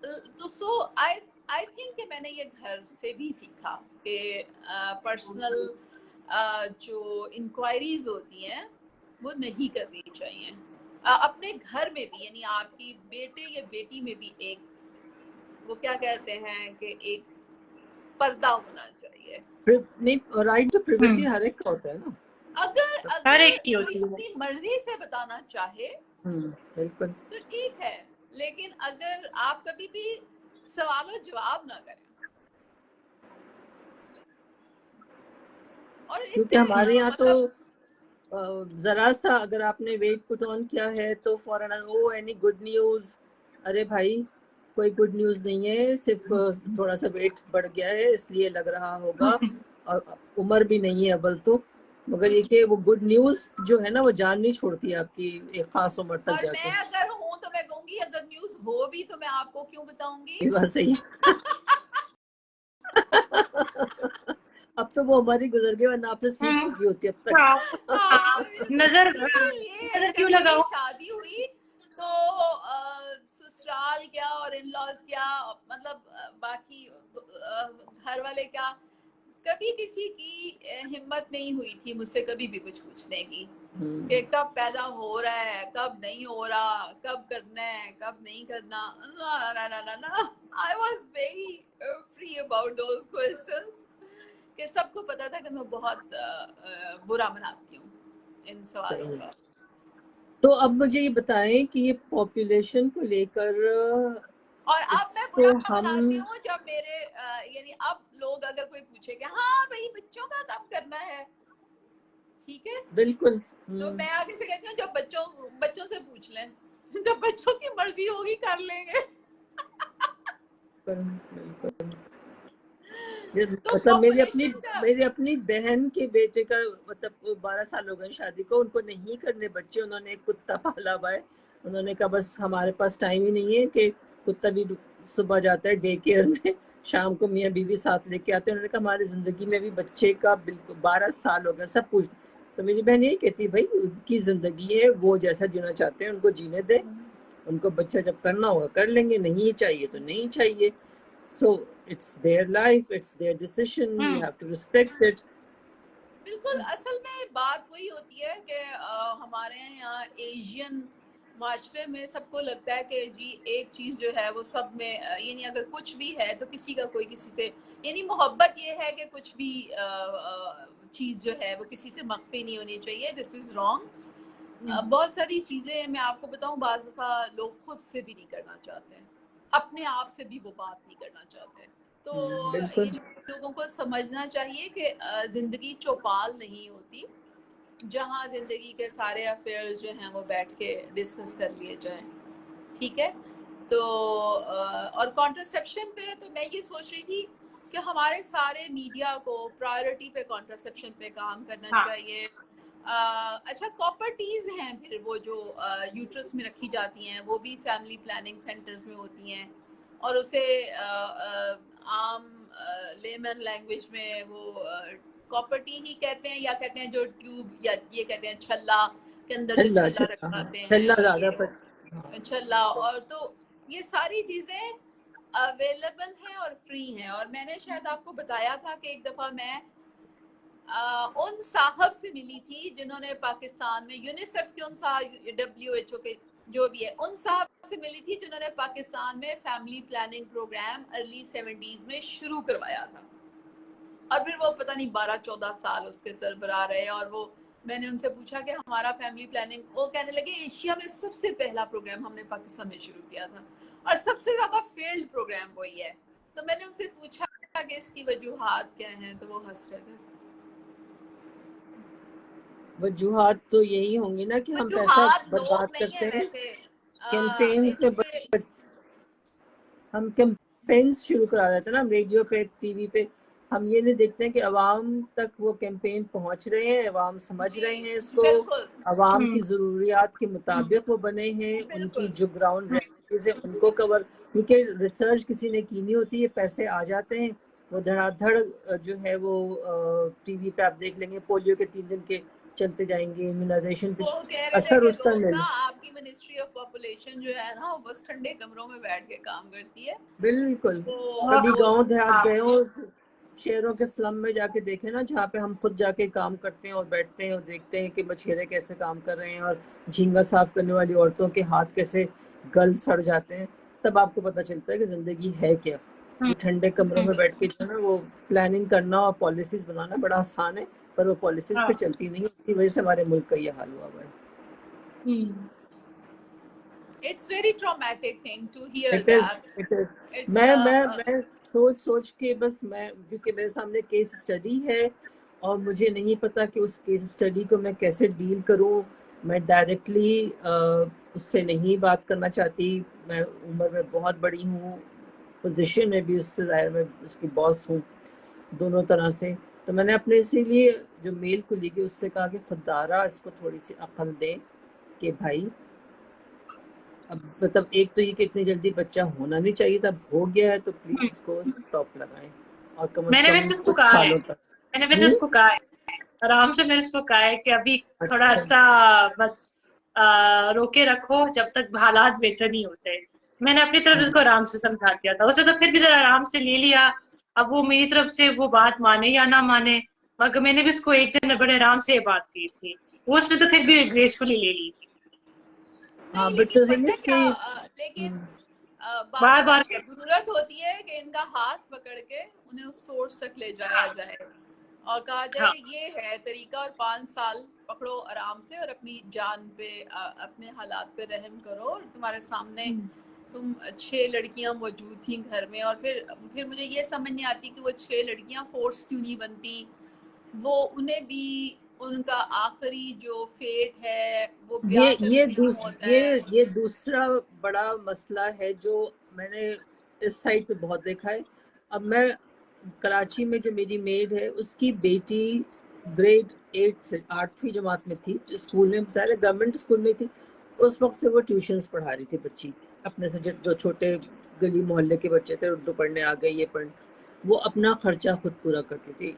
तो सो आई थिंक कि मैंने ये घर से भी सीखा कि पर्सनल जो इंक्वायरीज होती हैं वो नहीं करनी चाहिए अपने घर में भी। यानी आपकी बेटे या बेटी में भी एक वो क्या कहते हैं कि एक पर्दा होना चाहिए। नहीं, राइट टू प्राइवेसी हर एक का होता है ना। अगर हर अगर एक की कोई होती है। अपनी मर्जी से बताना चाहे बिल्कुल। तो ठीक है, लेकिन अगर आप कभी भी सवालों जवाब ना करें। और क्योंकि इससे हमारे यहाँ मतलब तो जरा सा अगर आपने वेट पुट ऑन किया है तो फौरन ओ एनी गुड न्यूज। अरे भाई, कोई गुड न्यूज नहीं है, सिर्फ थोड़ा सा वेट बढ़ गया है इसलिए लग रहा होगा, और उम्र भी नहीं है अव्वल तो। मगर ये कि वो गुड न्यूज जो है ना वो जान नहीं छोड़ती आपकी एक खास उम्र तक और जाके। मैं अगर हूं तो मैं कहूंगी अगर न्यूज हो भी तो मैं आपको क्यों बताऊंगी। ये बात सही है। अब तो वो हमारी गुजर गई, वरना आपसे सीख चुकी होती अब तक। हाँ, नजर इसीलिए नजर जब क्यों मेरी लगाओ। शादी हुई तो ससुराल क्या और इन लॉज क्या, मतलब बाकी घर वाले क्या, कभी किसी की हिम्मत नहीं हुई थी मुझसे कभी भी कुछ पूछने की कि कब पैदा हो रहा है, कब नहीं हो रहा, कब करना है, कब नहीं करना। ना ना ना ना ना, I was very free about those questions, कि सबको पता था कि मैं बहुत बुरा मनाती हूँ इन सवालों का। तो अब मुझे ये बताएं कि ये पॉपुलेशन को लेकर और अब मैं इसको बुरा हम मनाती हूँ जब मेरे यानी अब लोग अगर कोई पूछे कि हाँ भाई बच्चों का कब करना है, ठीक है, बिल्कुल तो मैं आगे से कहती हूँ जब बच्चों से पूछ लें, जब बच्चों की मर्जी होगी कर लेंगे। बिल्कुल। तो मतलब पॉपुलेशन का मेरी अपनी बहन के बेटे का मतलब 12 साल हो गए शादी को, उनको नहीं करने बच्चे, उन्होंने एक कुत्ता पाला हुआ है। उन्होंने कहा बस हमारे पास टाइम ही नहीं है कि कुत्ता भी सुबह जाता है डे केयर में, शाम को मियाँ बीवी साथ लेके आते हैं। उन्होंने कहा हमारी जिंदगी में भी बच्चे का बिल्कुल 12 साल हो गए सब कुछ। तो मेरी बहन यही कहती भाई उनकी जिंदगी है, वो जैसा जीना चाहते हैं उनको जीने दे, उनको बच्चा जब करना होगा कर लेंगे, नहीं चाहिए तो नहीं चाहिए। So it's their life, it's their decision, we have to respect it. बिल्कुल, असल में बात वही होती है कि हमारे यहाँ एशियन माशरे में सबको लगता है कि जी एक चीज़ जो है वो सब में यानी अगर कुछ भी है तो किसी का कोई किसी से, यानी मोहब्बत ये है कि कुछ भी चीज़ जो है वो किसी से मख्फी नहीं होनी चाहिए। This is wrong. बहुत सारी चीज़ें मैं आपको बताऊं, बाज़ दफ़ा लोग खुद से भी नहीं करना चाहते, अपने आप से भी वो बात नहीं करना चाहते। तो ये बिल्कुल लोगों को समझना चाहिए कि ज़िंदगी चौपाल नहीं होती जहाँ ज़िंदगी के सारे अफेयर्स जो हैं वो बैठ के डिस्कस कर लिए जाएं, ठीक है। तो और कॉन्ट्रासेप्शन पे तो मैं ये सोच रही थी कि हमारे सारे मीडिया को प्रायोरिटी पे कॉन्ट्रासेप्शन पे काम करना चाहिए। अच्छा, कॉपर्टीज हैं फिर वो जो यूट्रस में रखी जाती हैं, वो भी फैमिली प्लानिंग सेंटर्स में होती हैं और उसे आम लेमन लैंग्वेज में वो कॉपर्टी ही कहते हैं, या कहते हैं जो ट्यूब, या ये कहते हैं छल्ला के अंदर जो छल्ला रखवाते छल्ला हैं, ज्यादा छल्ला। और तो ये सारी चीजें अवेलेबल हैं और फ्री हैं। और मैंने शायद आपको बताया था कि एक दफा मैं उन साहब से मिली थी जिन्होंने पाकिस्तान में यूनिसेफ के, उन साहब WHO के जो भी है, उन साहब से मिली थी जिन्होंने पाकिस्तान में family planning programme early 70s में शुरू करवाया था। और फिर वो पता नहीं 12-14 साल उसके सरबराह रहे। और वो मैंने उनसे पूछा कि हमारा फैमिली प्लानिंग, वो कहने लगे एशिया में सबसे पहला प्रोग्राम हमने पाकिस्तान में शुरू किया था और सबसे ज्यादा फेल्ड प्रोग्राम वही है। तो मैंने उनसे पूछा कि इसकी वजूहात क्या हैं, तो वो हंस रहे थे। वजूहात तो यही होंगी ना कि हम पैसा बर्बाद करते हैं कैंपेन्स में। हम कैंपेन्स शुरू करा देते हैं ना रेडियो पे, टीवी पे, हम ये नहीं देखते हैं कि अवाम तक वो कैंपेन पहुंच रहे हैं, अवाम समझ रहे हैं इसको, अवाम की ज़रूरियात के मुताबिक वो बने हैं, उनकी जो ग्राउंड रियलिटीज़ है उनको कवर, क्योंकि रिसर्च किसी ने की नहीं होती है, पैसे आ जाते हैं, वो धड़ाधड़ जो है वो टीवी पे आप देख लेंगे पोलियो के 3 दिन के चलते जाएंगे, इम्यूनाइजेशन पे असर उसका नहीं। आपकी मिनिस्ट्री ऑफ पॉपुलेशन जो है ना वो बस ठंडे कमरों में बैठ के काम करती है। बिल्कुल। कभी गांव देहात गए हो, शहरों के स्लम में जाके देखे ना, जहाँ पे हम खुद जाके काम करते हैं और बैठते हैं और देखते हैं कि मछेरे कैसे काम कर रहे हैं और झींगा साफ करने वाली औरतों के हाथ कैसे गल सड़ जाते हैं, तब आपको पता चलता है कि जिंदगी है क्या। ये ठंडे कमरों में बैठ के जो है वो प्लानिंग करना और पॉलिसीज बनाना बड़ा आसान है, पर वो पॉलिसीज पे चलती नहीं है, इसी वजह से हमारे मुल्क का ये हाल हुआ है। It's very traumatic thing to hear it that. is. मैं सोच के बस, मैं क्योंकि मेरे सामने केस स्टडी है और मुझे नहीं पता कि उस केस स्टडी को मैं कैसे डील करूं। मैं डायरेक्टली उससे नहीं बात करना चाहती, मैं उम्र में बहुत बड़ी हूँ, पोजीशन में भी उससे ज़ाहिर मैं उसकी बॉस हूँ दोनों तरह से। तो मैंने अपने इसीलिए जो मेल को ली उससे कहा कि खुदारा इसको थोड़ी सी अक्ल दें कि भाई अब मतलब एक तो ये कि इतनी जल्दी बच्चा होना नहीं चाहिए था, हो गया है तो प्लीज इसको स्टॉप लगाएं और कम से कम कुछ सालों तक। मैंने वैसे उसको कहा है, आराम से मैंने उसको कहा है कि अभी थोड़ा अच्छा। सा बस रोके रखो जब तक हालात बेहतर नहीं होते। मैंने अपनी तरफ से हाँ। उसको आराम से समझा दिया था, उसे तो फिर भी जरा आराम से ले लिया। अब वो मेरी तरफ से वो बात माने या ना माने, मगर मैंने भी उसको एक दिन बड़े आराम से ये बात की थी, वो उसने तो फिर भी ग्रेसफुली ले ली थी। नहीं हाँ बट लेकिन द थिंग पता इज क्या कि लेकिन बार बार बार बार जरूरत होती है कि इनका हाथ पकड़ के उन्हें उस सोर्स तक ले जाया जाए और कहा जाए हाँ कि ये है तरीका, और 5 साल पकड़ो आराम से और अपनी जान पे अपने हालात पे रहम करो। और तुम्हारे सामने तुम 6 लड़कियां मौजूद थी घर में, और फिर मुझे ये समझ नहीं आती कि वो 6 लड़कियां फोर्स क्यों नहीं बनती। वो उन्हें भी उनका आखिरी जो फेट है वो ब्याह करके ही होता है। ये दूसरा बड़ा मसला है जो मैंने इस साइड पे बहुत देखा है। अब मैं कराची में जो मेरी मेड है उसकी बेटी ग्रेड 8 से 8वीं जमात में थी, जो स्कूल में बताया गवर्नमेंट स्कूल में थी। उस वक्त से वो ट्यूशंस पढ़ा रही थी बच्ची अपने से, जो छोटे गली मोहल्ले के बच्चे थे उर्दू पढ़ने आ गए, ये पढ़, वो अपना खर्चा खुद पूरा करती थी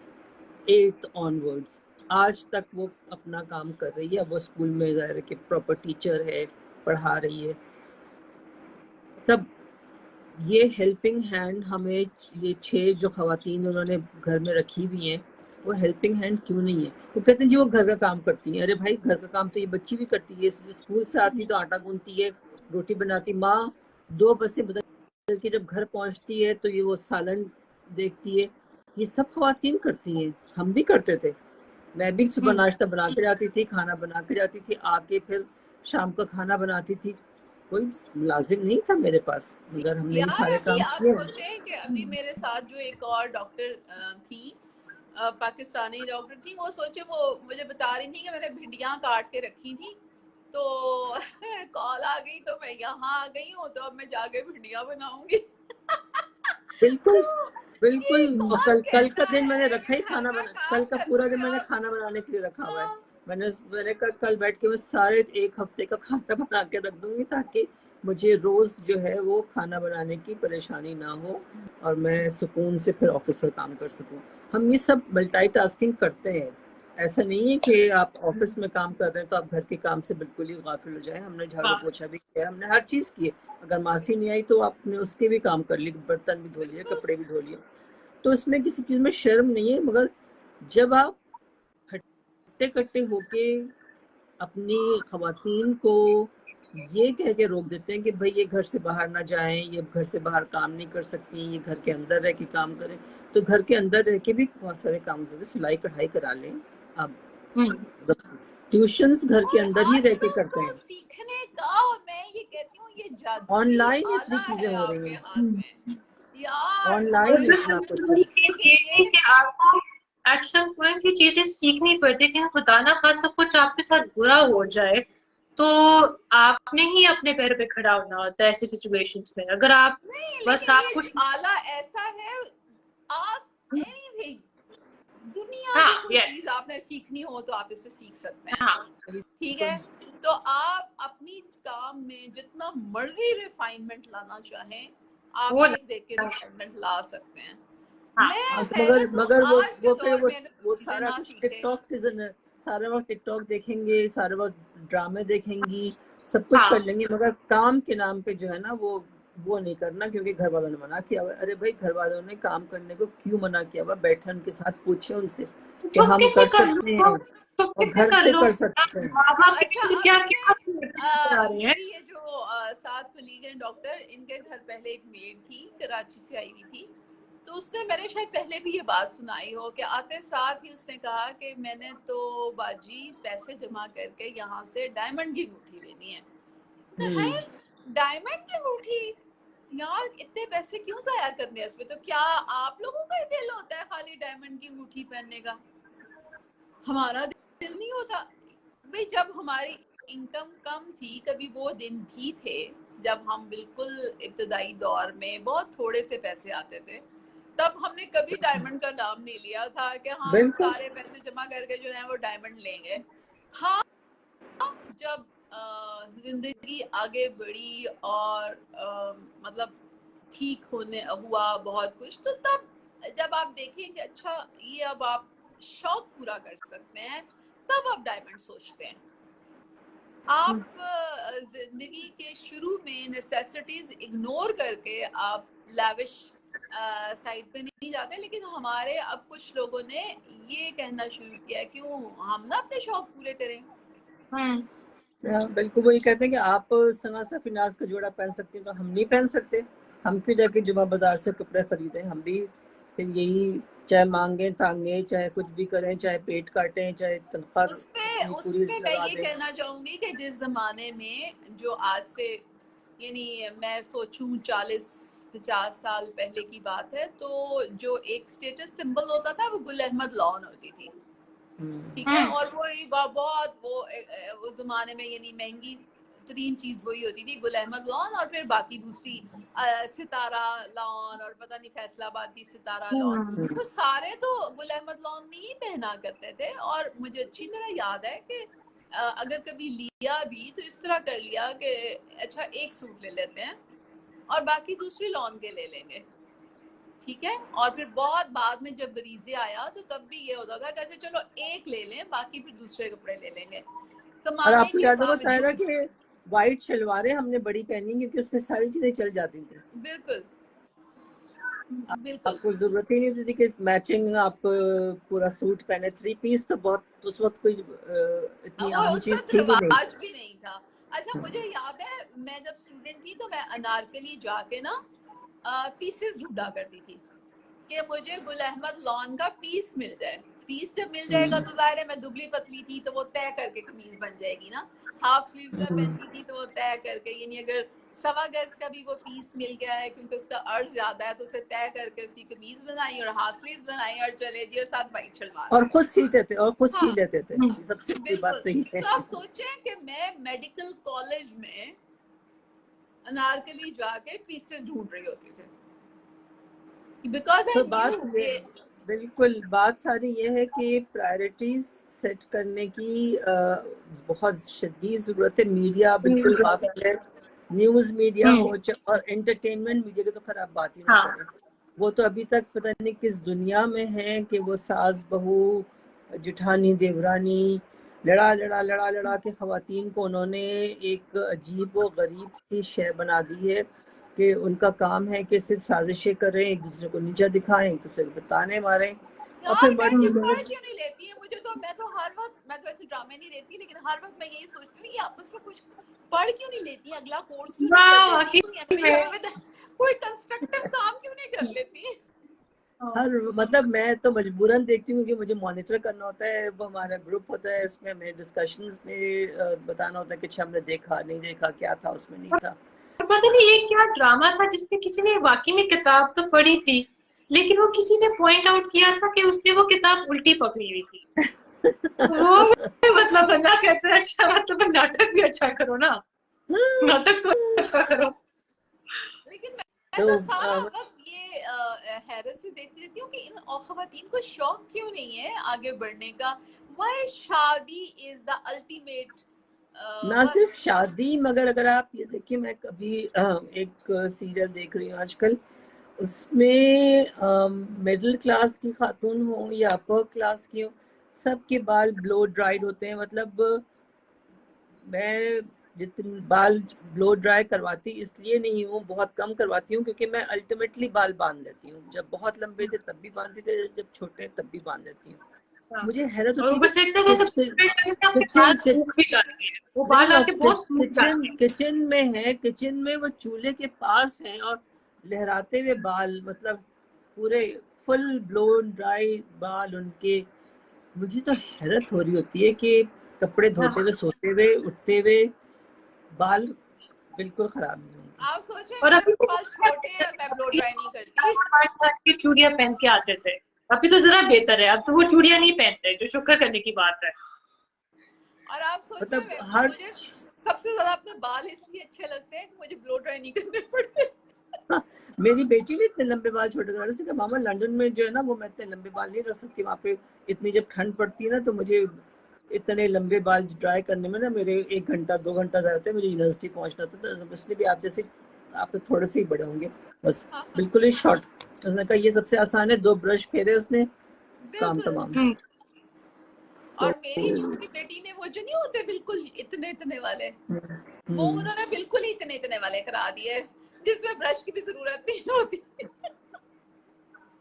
8th ऑनवर्ड्स। आज तक वो अपना काम कर रही है। वो स्कूल में ज़ाहिर है कि प्रॉपर टीचर है, पढ़ा रही है। तब ये हेल्पिंग हैंड हमें, ये 6 जो खवातीन उन्होंने घर में रखी हुई हैं, वो हेल्पिंग हैंड क्यों नहीं है? वो कहते हैं जी वो घर का काम करती हैं। अरे भाई घर का काम तो ये बच्ची भी करती है, स्कूल से आती तो आटा गूंथती है, रोटी बनाती, माँ 2 बसें बदल के जब घर पहुंचती है तो ये वो सालन देखती है। ये सब खवातीन करती हैं, हम भी करते थे। मैं भी सुबह नाश्ता बना के जाती थी, खाना बना के जाती थी, आके फिर शाम का खाना बनाती थी। कोई मुलाजिम नहीं था मेरे पास, मगर हमने ये यार सारे अभी काम आप किए। सोचें कि अभी मेरे साथ जो एक और डॉक्टर थी, पाकिस्तानी डॉक्टर थी, वो सोचे वो मुझे बता रही थी कि मैंने भिंडियां काट के रखी थी, तो कॉल आ गई तो मैं यहाँ आ गई हूँ, तो अब मैं जाके भिंडियां बनाऊंगी। बिल्कुल तो ये बिल्कुल। और कौन कल का कहता दिन मैंने है रखा ही कि घर खाना का बना, कल काम का पूरा करने दिन मैंने का। खाना बनाने के लिए रखा हुआ है। हाँ, मैंने कल बैठ के मैं सारे 1 हफ्ते का खाना बना के रख दूंगी, ताकि मुझे रोज जो है वो खाना बनाने की परेशानी ना हो और मैं सुकून से फिर ऑफिस का काम कर सकूं। हम ये सब मल्टीटास्किंग करते हैं। ऐसा नहीं है कि आप ऑफिस में काम कर रहे हैं तो आप घर के काम से बिल्कुल ही गाफिल हो जाए। हमने झाड़ू हाँ पोछा भी किया, हमने हर चीज की है। अगर मासी नहीं आई तो आपने उसके भी काम कर लिए, बर्तन भी धो लिए, बिल्कुल। कपड़े भी धो लिए। तो इसमें किसी चीज में शर्म नहीं है। मगर जब आप हट्टे कट्टे होके अपनी खवातीन को ये कह के रोक देते हैं कि भाई ये घर से बाहर ना जाएं, ये घर से बाहर काम नहीं कर सकती, ये घर के अंदर रह के काम करें, तो घर के अंदर रह के भी बहुत सारे काम होते हैं। सिलाई कढ़ाई करा लें आप, ट्यूशंस घर के और अंदर ही रह के आजकल करते तो हैं। सीखने का, मैं ये कहती हूँ ये जादुई ऑनलाइन इतनी आला चीजें है हो रही आपके हाथ हैं, में यार। ऑनलाइन मुझे इतना समझ कुछ में है। ये सीखेंगे। है कि आपको एट सम पॉइंट ये चीजें सीखनी पड़ती है कि खुदा ना खास्ता कुछ आपके साथ बुरा हो जाए तो आपने ही अपने पैर पे खड़ा होना होता है ऐसी सिचुएशंस में। अगर आप नहीं बस लेकिन आप ये कुछ आला ऐसा है, आस्क एनीथिंग, दुनिया की हाँ कोई यस चीज आपने सीखनी हो तो आप इससे सीख सकते हैं। हाँ ठीक बिल्कुल। है, तो आप अपनी काम में जितना मर्जी रिफाइनमेंट लाना चाहें, आप वो देख देख के रिफाइनमेंट ला सकते हैं। हाँ मैं हाँ तो कहती हूँ मगर आज के वो फिर दौर में अगर वो चीजें सारा ना कुछ सीखे। टिकटॉक के जरिए, सारा वक्त टिकटॉक देखेंगे, सारा वक्त ड्रामे देखेंगी, सब कुछ कर हाँ लेंगे, मगर काम के नाम पे जो है ना वो नहीं करना, क्योंकि घर वालों ने मना किया हुआ है। अरे भाई घर वालों ने काम करने को क्यों मना किया हुआ? बैठे उनके साथ पूछे उनसे कि हम चुपके से कर कर सकते लो, हैं चुपके और से घर कर से लो। कर आप सकते हैं। माँ बाप अच्छा की अब क्या मैंने क्या करा रहे हैं। मेरी ये जो साथ कलीग हैं डॉक्टर, इनके घर पहले एक मेड थी, कराची से आई हुई थी, तो उसने मैंने शायद पहले भी ये बात सुनाई हो कि आते साथ ही उसने कहा कि मैंने तो बाजी पैसे जमा करके यहाँ से डायमंड की अंगूठी लेनी है। हम्म। डायमंड की अंगूठी, यार इतने पैसे क्यों जाया करने हैं इसमें? तो क्या आप लोगों का ही दिल होता है खाली डायमंड की अंगूठी पहनने का? हमारा दिल नहीं होता भाई? जब हमारी इनकम कम थी, कभी वो दिन भी थे जब हम बिल्कुल इब्तदाई दौर में बहुत थोड़े से पैसे आते थे, तब हमने कभी डायमंड का नाम नहीं लिया था कि हम बिल्कुल। सारे पैसे जमा करके जो है वो डायमंड लेंगे। हाँ, जब जिंदगी आगे बढ़ी और मतलब ठीक होने हुआ बहुत कुछ, तो तब जब आप देखें कि अच्छा ये अब आप शौक पूरा कर सकते हैं, तब आप डायमंड सोचते हैं। आप जिंदगी के शुरू में नेसेसिटीज इग्नोर करके आप लाविश साइड पे नहीं जाते। लेकिन हमारे अब कुछ लोगों ने ये कहना शुरू किया, क्यों हम ना अपने शौक पूरे करें। बिल्कुल वही कहते हैं कि आप सना सफिनाज का जोड़ा पहन सकते हैं तो हम नहीं पहन सकते। हम क्यों जाके जुमा बाजार से कपड़े खरीदें? हम भी फिर यही चाहे मांगे तांगे, चाहे कुछ भी करें, चाहे पेट काटें, चाहे तनख्वाह पूरी मैं लगा ये दें। कहना चाहूंगी कि जिस जमाने में जो आज से यानी मैं सोचूं 40-50 साल पहले की बात है, तो जो एक स्टेटस सिंबल होता था वो गुल अहमद लॉन होती थी, ठीक है। और वो बहुत वो जमाने में यानी महंगी तरीन चीज वही होती थी, गुल अहमद लॉन, और फिर बाकी दूसरी सितारा लॉन, और पता नहीं फैसलाबाद की सितारा लॉन, तो सारे तो गुल अहमद लॉन नहीं पहना करते थे। और मुझे अच्छी तरह याद है कि अगर कभी लिया भी तो इस तरह कर लिया कि अच्छा एक सूट ले लेते हैं और बाकी दूसरी लॉन के ले लेंगे, ठीक है। और फिर बहुत बाद में जब बरीजे आया तो तब भी ये होता था कि अच्छा चलो एक ले लें, बाकी फिर दूसरे कपड़े ले लेंगे। और आपको याद होगा तायरा कि व्हाइट शलवारें हमने बड़ी पहनी क्योंकि उसमें सारी चीजें चल जाती थी। बिल्कुल आपको जरूरत ही नहीं होती थी कि मैचिंग आप पूरा सूट पहने। 3 पीस तो बहुत उस वक्त कोई इतनी आम चीज थी भी नहीं। आज भी नहीं था। अच्छा मुझे याद है मैं जब स्टूडेंट थी तो मैं अनारकली जाके ना पीसेस ढूंढा करती थी कि मुझे गुल अहमद लॉन का पीस मिल जाए। पीस जब मिल जाएगा तो जाहिर है मैं दुबली पतली थी तो वो तय करके कमीज बन जाएगी ना। हाफ स्लीव में पहनती थी तो वो तय करके, यानी अगर 1.25 गज का भी वो पीस मिल गया है क्योंकि उसका अर्ज ज्यादा है तो उसे तय करके उसकी कमीज बनाई और हाफ स्लीव बनाई और चले जी और साथ वाइट शलवार और खुद सीते थे और खुद सी लेते थे। सबसे बड़ी बात तो ये है। तो आप सोचें कि मैं मेडिकल कॉलेज में अनारकली जाके पीसेस ढूंढ रही होती थी बिकॉज बिल्कुल बात सारी ये है कि प्रायोरिटीज सेट करने की बहुत शदीद जरूरत है। मीडिया बिल्कुल काफी है, न्यूज मीडिया हो और एंटरटेनमेंट मीडिया की तो खराब बात ही ना करें। वो तो अभी तक पता नहीं किस दुनिया में है कि वो सास बहू जेठानी देवरानी लड़ा के खवातीन को उन्होंने एक अजीब व गरीब सी शय बना दी है कि उनका काम है कि सिर्फ साजिशें करें, एक दूसरे को नीचा दिखाएं, एक दूसरे को ताने मारें और फिर पढ़ क्यों नहीं लेती है? मुझे तो मैं तो हर वक्त, मैं तो ऐसे ड्रामे नहीं देखती लेकिन हर वक्त मैं यही सोचती हूँ ये आपस में कुछ पढ़ क्यों नहीं लेती, अगला कोर्स क्यों नहीं कर लेती, कोई कंस्ट्रक्टिव काम क्यों नहीं कर लेती। हर मतलब मैं तो मजबूरन देखती हूँ कि मुझे मॉनिटर करना होता है। वो हमारा ग्रुप होता है, इसमें हमें डिस्कशंस में बताना होता है कि अच्छा हमने देखा नहीं देखा, क्या था उसमें नहीं था। पता नहीं ये क्या ड्रामा था जिसमें किसी ने वाकई में किताब तो पढ़ी थी लेकिन वो किसी ने पॉइंट आउट किया था कि उसने वो किताब उल्टी पकड़ी हुई थी। वो मतलब बंदा कहता है अच्छा मतलब नाटक भी अच्छा करो ना, नाटक तो अच्छा करो। लेकिन मैं तो सारा वक्त ये हैरत से देखती रहती हूँ कि इन खवातीन को शौक क्यों नहीं है आगे बढ़ने का। वाई शादी इज द अल्टीमेट, ना सिर्फ शादी मगर अगर आप ये देखिए, मैं कभी एक सीरियल देख रही हूँ आजकल, उसमें मिडिल क्लास की खातून हो या अपर क्लास की हो, सबके बाल ब्लो ड्राइड होते हैं। मतलब मैं जितने बाल ब्लो ड्राई करवाती इसलिए नहीं हूँ, बहुत कम करवाती हूँ क्योंकि मैं अल्टीमेटली बाल बांध लेती हूँ। जब बहुत लंबे थे तब भी बांधती थे, जब छोटे तब भी बांध लेती हूँ। मुझे हैरत होती है किचन में है, किचन में वो चूल्हे के पास है और लहराते हुए बाल, मतलब पूरे फुल ब्लोन ड्राई बाल उनके। मुझे तो हैरत हो रही होती है कि कपड़े धोते हुए, सोते हुए, उठते हुए बाल बिल्कुल खराब नहीं होंगे। आप सोचें मेरे बाल छोटे हैं, मैं ब्लो ड्राई नहीं करती। चूड़ियां पहन के आते थे, अभी तो जरा बेहतर है, अब तो वो चूड़ियां नहीं पहनते, जो शुक्र करने की बात है। और आप सोचें मुझे सबसे ज्यादा अपने बाल इसलिए अच्छे लगते हैं कि मुझे ब्लो ड्राई नहीं करने पड़ते। मेरी बेटी ने इतने लंबे बाल छोटे थे, उसने कहा मामा लंदन में जो है ना वो मैं इतने लंबे बाल नहीं रख सकती, वहाँ पे इतनी जब ठंड पड़ती है ना तो मुझे इतने लंबे बाल ड्राई करने में ना मेरे 1 घंटा 2 घंटा जाते हैं, मुझे यूनिवर्सिटी पहुँचना था। तो इसलिए भी आप जैसे आप थोड़े से ही बड़े होंगे, बस बिल्कुल ही शॉर्ट। उसने कहा ये सबसे आसान है, 2 ब्रश फेरे उसने, काम तमाम। और मेरी छोटी बेटी ने वो जो नहीं होते बिल्कुल इतने इतने वाले, वो उन्होंने बिल्कुल ही इतने इतने वाले करा दिए जिसमें ब्रश की भी जरूरत नहीं होती।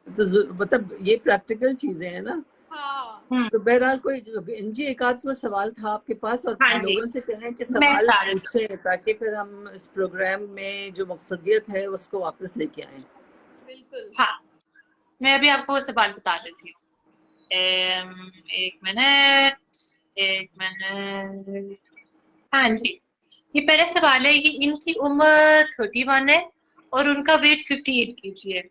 तो मतलब ये प्रैक्टिकल चीजें हैं ना। हाँ तो बहरहाल कोई इंजी एक आध को सवाल था आपके पास, और हाँ जी, लोगों से कहें कि मैं सवाल सारे पूछें ताकि फिर हम इस प्रोग्राम में जो मकसदियत है उसको वापस लेके आए। बिल्कुल। हाँ, मैं अभी आपको सवाल बता देती हूँ। एक मिनट। हाँ जी, ये पहला सवाल है कि इनकी उम्र 31 है और उनका वेट 58 kg है।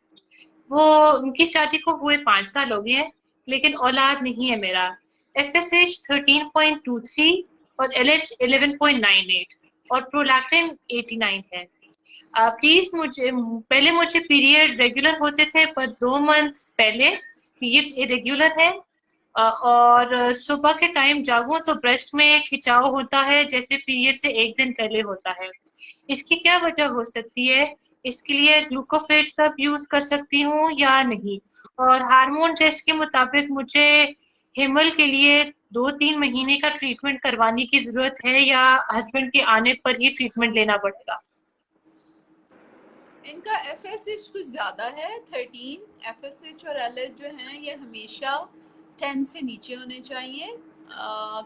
वो उनकी शादी को हुए 5 साल हो गए हैं, लेकिन औलाद नहीं है मेरा। FSH 13.23 और LH 11.98 और प्रोलैक्टिन 89 है। प्लीज मुझे पीरियड रेगुलर होते थे, पर 2 मंथ्स पहले पीरियड्स इरेगुलर है। और सुबह के टाइम जागूं तो ब्रेस्ट में खिंचाव होता है, जैसे पीरियड से एक दिन पहले होता है। इसकी क्या वजह हो सकती है? इसके लिए ग्लूकोफेज तब यूज कर सकती हूँ या नहीं? और हार्मोन टेस्ट के मुताबिक मुझे हिमल के लिए 2-3 महीने का ट्रीटमेंट करवाने की जरूरत है, या हस्बैंड के आने पर ही ट्रीटमेंट लेना पड़ेगा? इनका FSH कुछ ज्यादा है 13। FSH और LH जो हैं ये हमेशा 10 से नीचे होने चाहिए,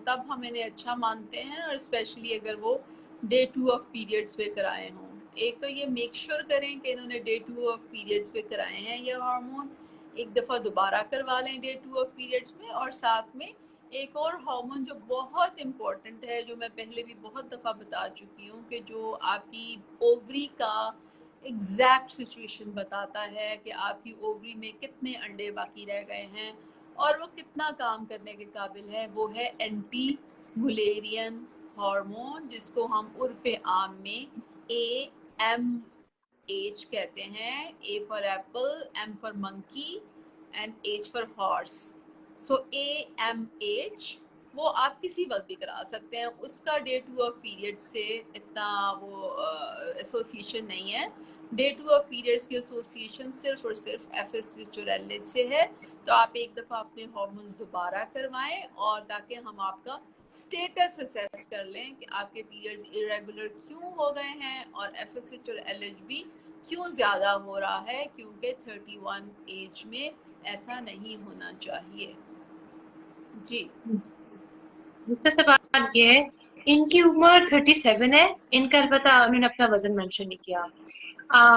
तब हम इन्हें अच्छा मानते हैं, और स्पेशली अगर वो डे 2 ऑफ पीरियड्स पे कराए हों। एक तो ये मेक श्योर करें कि इन्होंने डे 2 ऑफ पीरियड्स पे कराए हैं ये हार्मोन, एक दफ़ा दोबारा करवा लें डे 2 ऑफ पीरियड्स में। और साथ में एक और हार्मोन जो बहुत इम्पॉर्टेंट है, जो मैं पहले भी बहुत दफ़ा बता चुकी हूँ, कि जो आपकी ओवरी का एग्जैक्ट सिचुएशन बताता है कि आपकी ओवरी में कितने अंडे बाकी रह गए हैं और वो कितना काम करने के काबिल है, वो है एंटी मुलेरियन हार्मोन, जिसको हम उर्फ़े आम में AMH कहते हैं। A for Apple, M for monkey and H for horse. So AMH वो आप किसी वक्त भी करा सकते हैं, उसका डे 2 ऑफ पीरियड से इतना वो एसोसिएशन नहीं है। डे 2 ऑफ पीरियड्स की एसोसिएशन सिर्फ और सिर्फ FSH और LH से है। तो आप एक दफ़ा अपने हार्मोन्स दोबारा करवाएं, और ताकि हम आपका स्टेटस असेस कर लें कि आपके पीरियड्स इरेगुलर क्यों हो गए हैं और FSH और LH भी क्यों ज़्यादा हो रहा है, क्योंकि 31 एज में ऐसा नहीं होना चाहिए। जी दूसरा सवाल ये है, इनकी उम्र 37 है। इनका अलबत्ता उन्होंने अपना वजन मेंशन नहीं किया।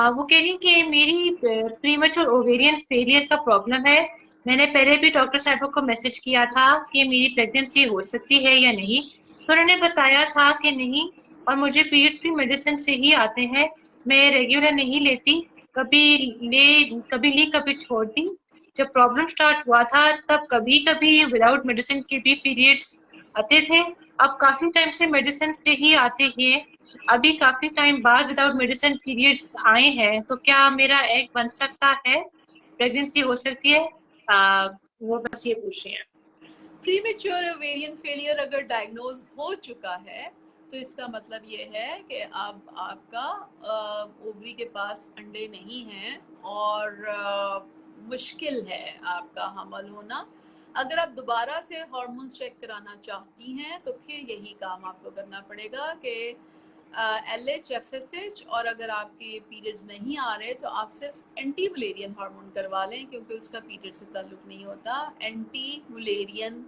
वो कह रही हैं कि मेरी प्रीमेच्योर ओवेरियन फेलियर का प्रॉब्लम है। मैंने पहले भी डॉक्टर साहब को मैसेज किया था कि मेरी प्रेगनेंसी हो सकती है या नहीं, तो उन्होंने बताया था कि नहीं, और मुझे पीरियड्स भी मेडिसिन से ही आते हैं। मैं रेगुलर नहीं लेती, कभी ली कभी छोड़ दी। जब प्रॉब्लम स्टार्ट हुआ था तब कभी कभी विदाउट मेडिसिन के भी पीरियड्स आते थे। अब काफी टाइम से मेडिसिन से ही आते हैं। अभी काफी टाइम बाद विदाउट मेडिसिन पीरियड्स आए हैं, तो क्या मेरा एग बन सकता है? प्रेगनेंसी हो सकती है? वो बस ये पूछ रही हैं। प्रीमेच्योर ओवेरियन फेलियर अगर डायग्नोज हो चुका है तो इसका मतलब ये है कि अब आपका ओवरी के पास अंडे नहीं हैं और मुश्किल है आपका हमल होना। अगर आप दोबारा से हार्मोन्स चेक कराना चाहती हैं तो फिर यही काम आपको करना पड़ेगा कि LH FSH, और अगर आपके पीरियड्स नहीं आ रहे तो आप सिर्फ एंटी मुलेरियन हार्मोन करवा लें, क्योंकि उसका पीरियड से ताल्लुक नहीं होता। Anti Mullerian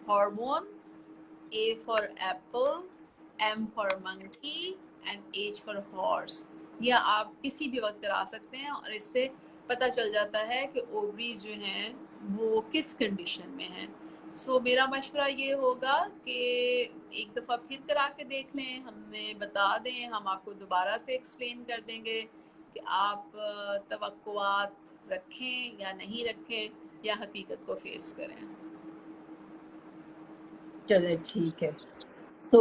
hormone, A for Apple, M for monkey and H for horse, या आप किसी भी वक्त करा सकते हैं, और इससे पता चल जाता है कि ओवरीज जो हैं वो किस कंडीशन में हैं। सो मेरा मशवरा ये होगा कि एक दफ़ा फिर करा के देख लें, हमें बता दें, हम आपको दोबारा से एक्सप्लेन कर देंगे कि आप तवक्कुआत रखें या नहीं रखें, या हकीकत को फेस करें। चले ठीक है, तो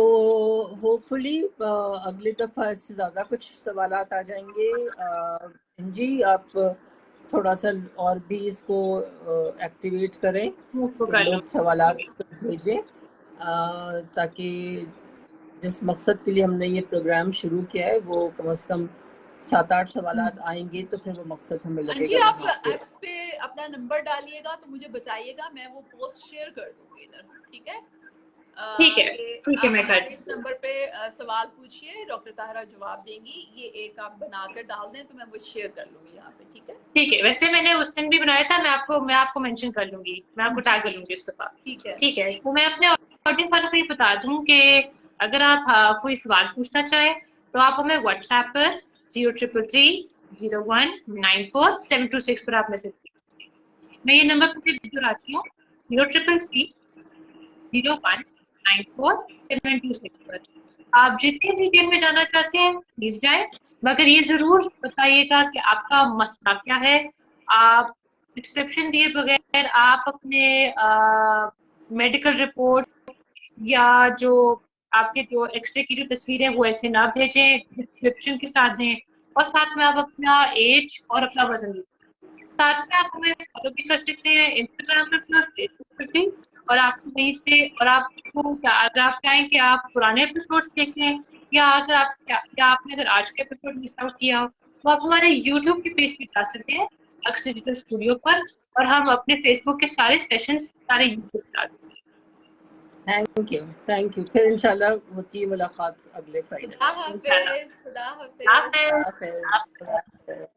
होपफुली अगली दफ़ा इससे ज़्यादा कुछ सवालात आ जाएंगे। जी आप थोड़ा सा और भी इसको एक्टिवेट करें, लोग सवालात भेजें, ताकि जिस मकसद के लिए हमने ये प्रोग्राम शुरू किया है वो कम से कम 7-8 सवालात आएंगे, तो फिर वो मकसद हमें लगेगा। जी आप एक्स पे अपना नंबर डालिएगा तो मुझे बताइएगा, मैं वो पोस्ट शेयर कर दूंगी इधर। ठीक है? ठीक है, ठीक है, आप मैं हमारे करती इस नंबर पे सवाल पूछिए, डॉक्टर ताहरा जवाब देंगी। ये एक आप बनाकर डाल दें तो मैं वो शेयर कर लूंगी यहाँ पे, ठीक है? ठीक है, वैसे मैंने उस दिन भी बनाया था, मैं आपको मेंशन कर लूंगी, मैं आपको टैग कर लूंगी उस दफा। ठीक है। ठीक है, तो मैं अपने ऑडियंस वालों को ये बता दूं कि अगर आप कोई सवाल पूछना चाहें तो आप हमें व्हाट्सएप पर 03330194 पर आप मैसेज कीजिए। मैं ये नंबर फिर दोहराती हूँ, 03330194 पर। आप जितनी डिटेल में जाना चाहते हैं प्लीज जाएं, मगर ये जरूर बताइएगा कि आपका मसला क्या है। आप डिस्क्रिप्शन दिए बगैर आप अपने मेडिकल रिपोर्ट या जो आपके जो एक्सरे की जो तस्वीरें वो ऐसे ना भेजें, डिस्क्रिप्शन के साथ दें, और साथ में आप अपना एज और अपना वजन दें। साथ में आप हमें फॉलो भी कर सकते हैं इंस्टाग्राम पर भी और फेसबुक पर भी, और आपको वहीं से, और आपको अगर आप चाहें कि आप पुराने एपिसोड्स देखें, या अगर आप या आपने अगर आज का एपिसोड मिस आउट किया हो तो आप हमारे यूट्यूब के पेज पे जा सकते हैं, अक्सर डिजिटल स्टूडियो पर, और हम अपने फेसबुक के सारे सेशंस सारे यूट्यूब पर डालते हैं। Thank you. फिर इंशाल्लाह होती है मुलाकात अगले फ्राइडे। खुदा हाफिज। खुदा हाफिज। हाफिज। हाफिज।